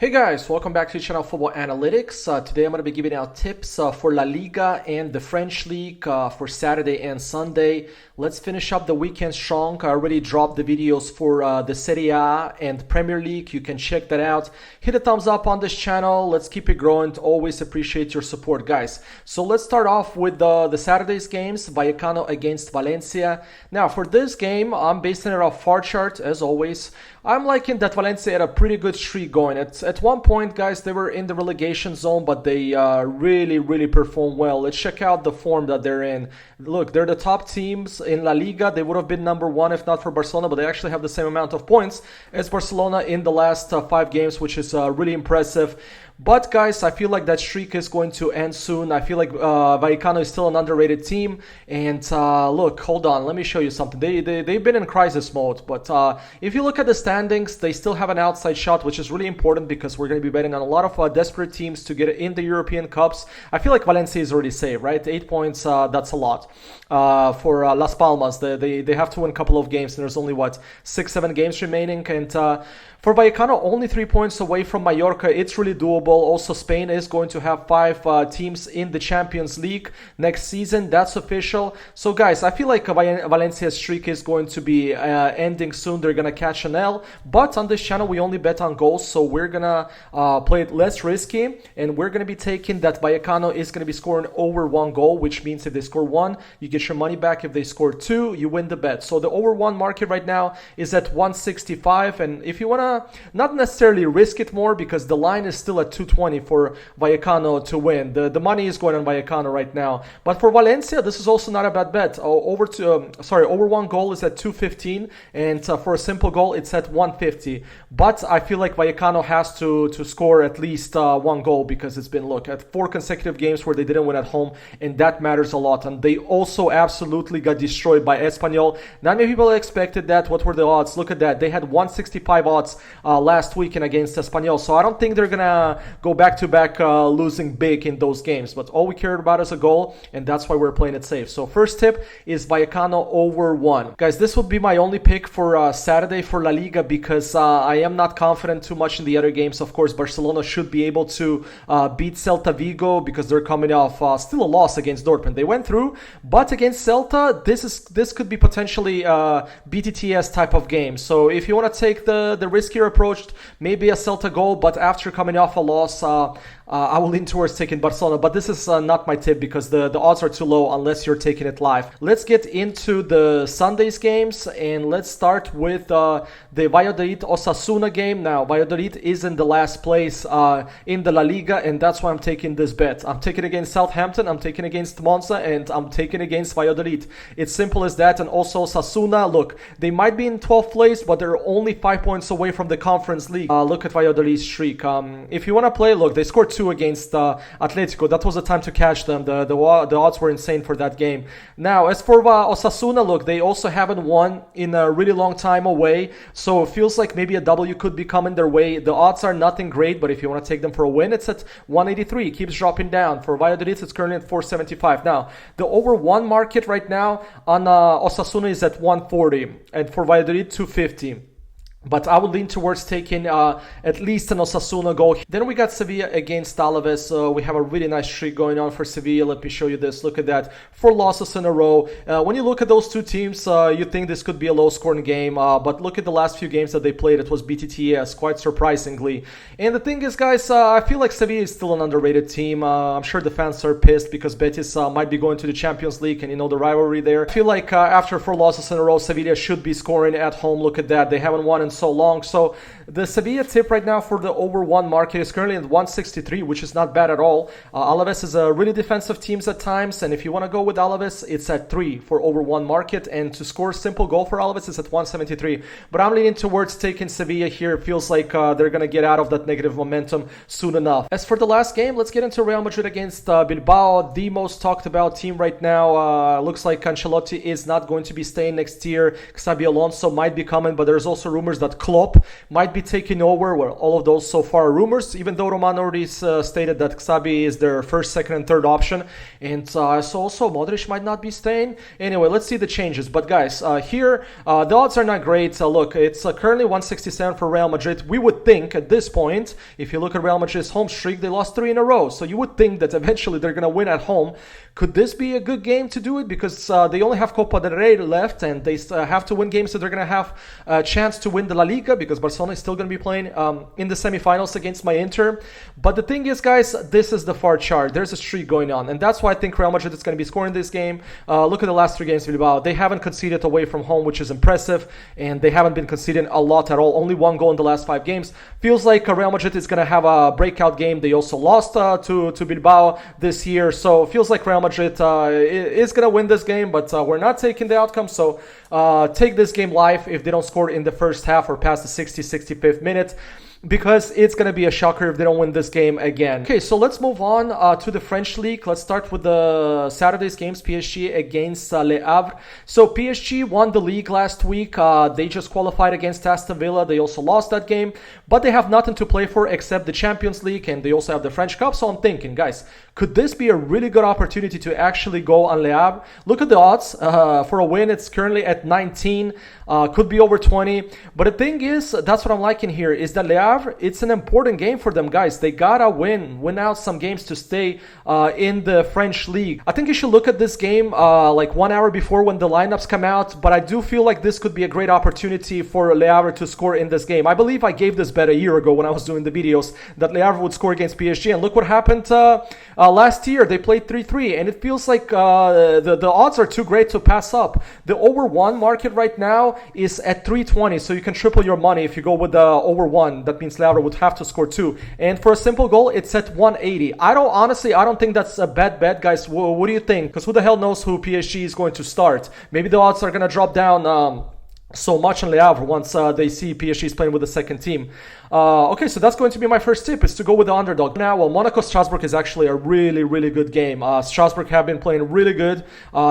Hey guys, welcome back to channel Football Analytics. Today I'm going to be giving out tips for La Liga and the French League for Saturday and Sunday. Let's finish up the weekend strong. I already dropped the videos for the Serie A and Premier League. You can check that out. Hit a thumbs up on this channel. Let's keep it growing. Always appreciate your support, guys. So let's start off with the Saturday's games. Vallecano against Valencia. Now for this game, I'm basing it off far chart as always. I'm liking that Valencia had a pretty good streak going. At one point, guys, they were in the relegation zone, but they really performed well. Let's check out the form that they're in. Look, they're the top teams in La Liga. They would have been number one if not for Barcelona, but they actually have the same amount of points as Barcelona in the last 5 games, which is really impressive. But guys, I feel like that streak is going to end soon. I feel like Vallecano is still an underrated team. And look, hold on, let me show you something. They've been in crisis mode, but if you look at the standings, they still have an outside shot, which is really important because we're going to be betting on a lot of desperate teams to get in the European Cups. I feel like Valencia is already safe, right? 8 points, that's a lot. For Las Palmas, they have to win a couple of games, and there's only, what, 6-7 games remaining. And for Vallecano, only 3 points away from Mallorca. It's really doable. Also, Spain is going to have 5 teams in the Champions League next season. That's official. So, guys, I feel like Valencia's streak is going to be ending soon. They're going to catch an L. But on this channel, we only bet on goals. So we're going to play it less risky. And we're going to be taking that Vallecano is going to be scoring over 1 goal, which means if they score 1, you get your money back. If they score 2, you win the bet. So the over 1 market right now is at 165. And if you want to not necessarily risk it more, because the line is still at 220 for Vallecano to win. The money is going on Vallecano right now. But for Valencia, this is also not a bad bet. Over 1 goal is at 215, and for a simple goal, it's at 150. But I feel like Vallecano has to score at least 1 goal, because it's been, look, at 4 consecutive games where they didn't win at home, and that matters a lot. And they also absolutely got destroyed by Espanyol. Not many people expected that. What were the odds? Look at that. They had 165 odds last weekend against Espanyol. So I don't think they're gonna go back-to-back losing big in those games. But all we cared about is a goal, and that's why we're playing it safe. So first tip is Vallecano over 1. Guys, this would be my only pick for Saturday for La Liga, because I am not confident too much in the other games. Of course, Barcelona should be able to beat Celta Vigo, because they're coming off still a loss against Dortmund. They went through, but against Celta, this could be potentially BTTS type of game. So if you want to take the riskier approach, maybe a Celta goal, but after coming off a loss, I will lean towards taking Barcelona. But this is not my tip, because the odds are too low unless you're taking it live. Let's get into the Sunday's games, and let's start with the Valladolid Osasuna game. Now, Valladolid is in the last place in the La Liga, and that's why I'm taking this bet. I'm taking against Southampton, I'm taking against Monza, and I'm taking against Valladolid. It's simple as that. And also Osasuna, look, they might be in 12th place, but they're only 5 points away from the Conference League. Look at Valladolid's streak. If you want to play, look, they scored 2 against Atletico. That was the time to catch them. The odds were insane for that game. Now, as for Osasuna, look, they also haven't won in a really long time away, so it feels like maybe a W could be coming their way. The odds are nothing great, but if you want to take them for a win, it's at 183. It keeps dropping down. For Valladolid, it's currently at 475. Now, the over 1 market right now on Osasuna is at 140, and for Valladolid, 250. But I would lean towards taking at least an Osasuna goal. Then we got Sevilla against Alaves. We have a really nice streak going on for Sevilla. Let me show you this. Look at that. 4 losses in a row. When you look at those 2 teams, you think this could be a low-scoring game. But look at the last few games that they played. It was BTTS, quite surprisingly. And the thing is, guys, I feel like Sevilla is still an underrated team. I'm sure the fans are pissed because Betis might be going to the Champions League, and you know the rivalry there. I feel like after 4 losses in a row, Sevilla should be scoring at home. Look at that. They haven't won in so long. So the Sevilla tip right now for the over 1 market is currently at 163, which is not bad at all. Alaves is a really defensive teams at times, and if you want to go with Alaves, it's at 3 for over 1 market, and to score a simple goal for Alaves is at 173. But I'm leaning towards taking Sevilla here. It feels like they're going to get out of that negative momentum soon enough. As for the last game, let's get into Real Madrid against Bilbao, the most talked about team right now. Looks like Ancelotti is not going to be staying next year. Xabi Alonso might be coming, but there's also rumors that that Klopp might be taking over. Well, all of those so far are rumors, even though Roman already stated that Xabi is their first, second, and third option. And so also Modric might not be staying. Anyway, let's see the changes. But guys, here, the odds are not great. Look, it's currently 167 for Real Madrid. We would think at this point, if you look at Real Madrid's home streak, they lost 3 in a row. So you would think that eventually they're going to win at home. Could this be a good game to do it? Because they only have Copa del Rey left, and they have to win games, so they're going to have a chance to win the La Liga, because Barcelona is still going to be playing in the semifinals against my Inter. But the thing is, guys, this is the far chart. There's a streak going on, and that's why I think Real Madrid is going to be scoring this game. Look at the last 3 games of Bilbao. They haven't conceded away from home, which is impressive, and they haven't been conceding a lot at all. Only 1 goal in the last 5 games. Feels like Real Madrid is going to have a breakout game. They also lost to Bilbao this year, so it feels like Real Madrid is going to win this game, but we're not taking the outcome, so take this game live if they don't score in the first half or past the 65th minute, because it's going to be a shocker if they don't win this game again. Okay, so let's move on to the French League. Let's start with the Saturday's games, PSG against Le Havre. So PSG won the league last week. They just qualified against Aston Villa. They also lost that game, but they have nothing to play for except the Champions League, and they also have the French Cup. So I'm thinking, guys, could this be a really good opportunity to actually go on Le Havre? Look at the odds for a win. It's currently at 19, could be over 20. But the thing is, that's what I'm liking here, is that Le Havre, it's an important game for them, guys. They gotta win out some games to stay in the French League. I think you should look at this game like 1 hour before when the lineups come out, but I do feel like this could be a great opportunity for Le Havre to score in this game. I believe I gave this bet a year ago when I was doing the videos, that Le Havre would score against PSG, and look what happened last year. They played 3-3, and it feels like the odds are too great to pass up. The over 1 market right now is at 320, so you can triple your money if you go with the over 1. That means Le Havre would have to score 2, and for a simple goal it's at 180. I don't think that's a bad bet, guys. What do you think? Because who the hell knows who PSG is going to start? Maybe the odds are going to drop down so much on Le Havre once they see PSG is playing with the second team. Okay, so that's going to be my first tip, is to go with the underdog. Now, well, Monaco-Strasbourg is actually a really good game. Strasbourg have been playing really good.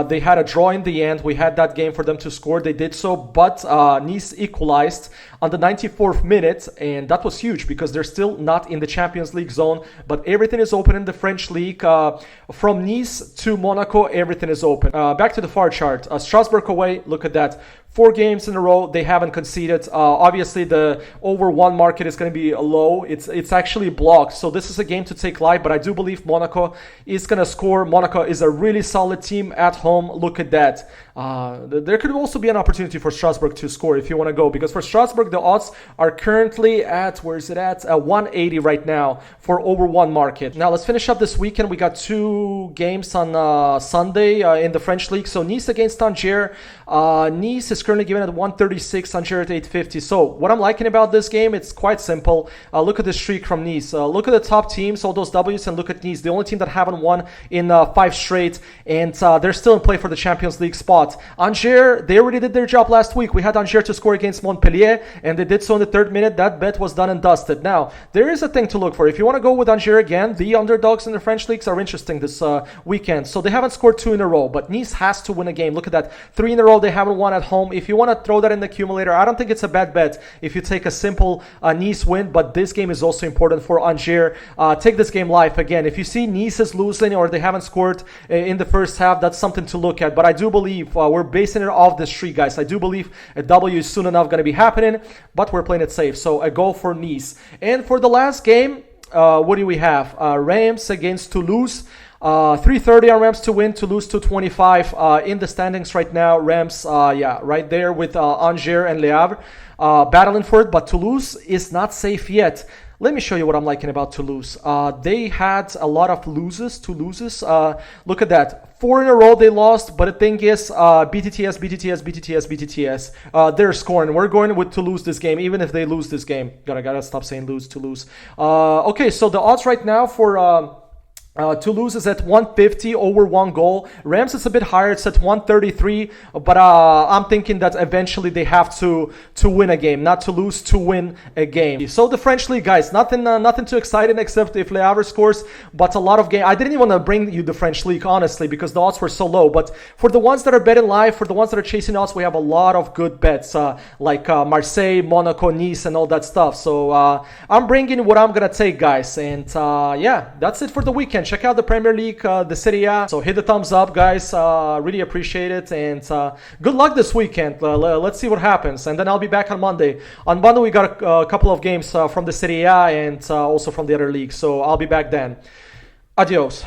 They had a draw in the end. We had that game for them to score. They did so, but Nice equalized on the 94th minute, and that was huge because they're still not in the Champions League zone, but everything is open in the French League. From Nice to Monaco, everything is open. Back to the far chart. Strasbourg away, look at that. 4 games in a row, they haven't conceded. Obviously, the over 1 market is going to be low. It's actually blocked. So this is a game to take live, but I do believe Monaco is going to score. Monaco is a really solid team at home. Look at that. There could also be an opportunity for Strasbourg to score if you want to go, because for Strasbourg, the odds are currently at, where is it at? 180 right now for over 1 market. Now, let's finish up this weekend. We got 2 games on Sunday in the French League. So Nice against Angers. Nice is currently given at 136, Angers at 850. So what I'm liking about this game, it's quite simple. Look at the streak from Nice. Look at the top teams, all those W's, and look at Nice, the only team that haven't won in 5 straight, and they're still in play for the Champions League spot. Angers, they already did their job last week. We had Angers to score against Montpellier, and they did so in the 3rd minute. That bet was done and dusted. Now, there is a thing to look for. If you want to go with Angers again, the underdogs in the French leagues are interesting this weekend. So they haven't scored 2 in a row, but Nice has to win a game. Look at that. 3 in a row they haven't won at home. If you want to throw that in the accumulator, I don't think it's a bad bet if you take a simple Nice win, but this game is also important for Angers. Take this game live again. If you see Nice is losing or they haven't scored in the first half, that's something to look at. But I do believe we're basing it off the streak, guys. I do believe a W is soon enough going to be happening, but we're playing it safe. So a goal for Nice. And for the last game, what do we have? Reims against Toulouse. 330 on Reims to win, Toulouse 225 in the standings right now. Reims, right there with Angers and Le Havre battling for it, but Toulouse is not safe yet. Let me show you what I'm liking about Toulouse. They had a lot of loses. Look at that. 4 in a row they lost, but the thing is, BTTS. They're scoring. We're going with Toulouse this game, even if they lose this game. Gotta stop saying lose, Toulouse. Okay, so the odds right now for Toulouse is at 150, over 1 goal. Reims is a bit higher, it's at 133, but I'm thinking that eventually they have to win a game, not to lose, to win a game. So the French league, guys, nothing too exciting except if Le Havre scores, but a lot of game. I didn't even want to bring you the French league, honestly, because the odds were so low, but for the ones that are betting live, for the ones that are chasing odds, we have a lot of good bets, like Marseille, Monaco, Nice, and all that stuff. So I'm bringing what I'm gonna take, guys, and yeah, that's it for the weekend. Check out the Premier League, the Serie A. So hit the thumbs up, guys. Really appreciate it. And good luck this weekend. Let's see what happens. And then I'll be back on Monday. On Monday, we got a couple of games from the Serie A and also from the other leagues. So I'll be back then. Adios.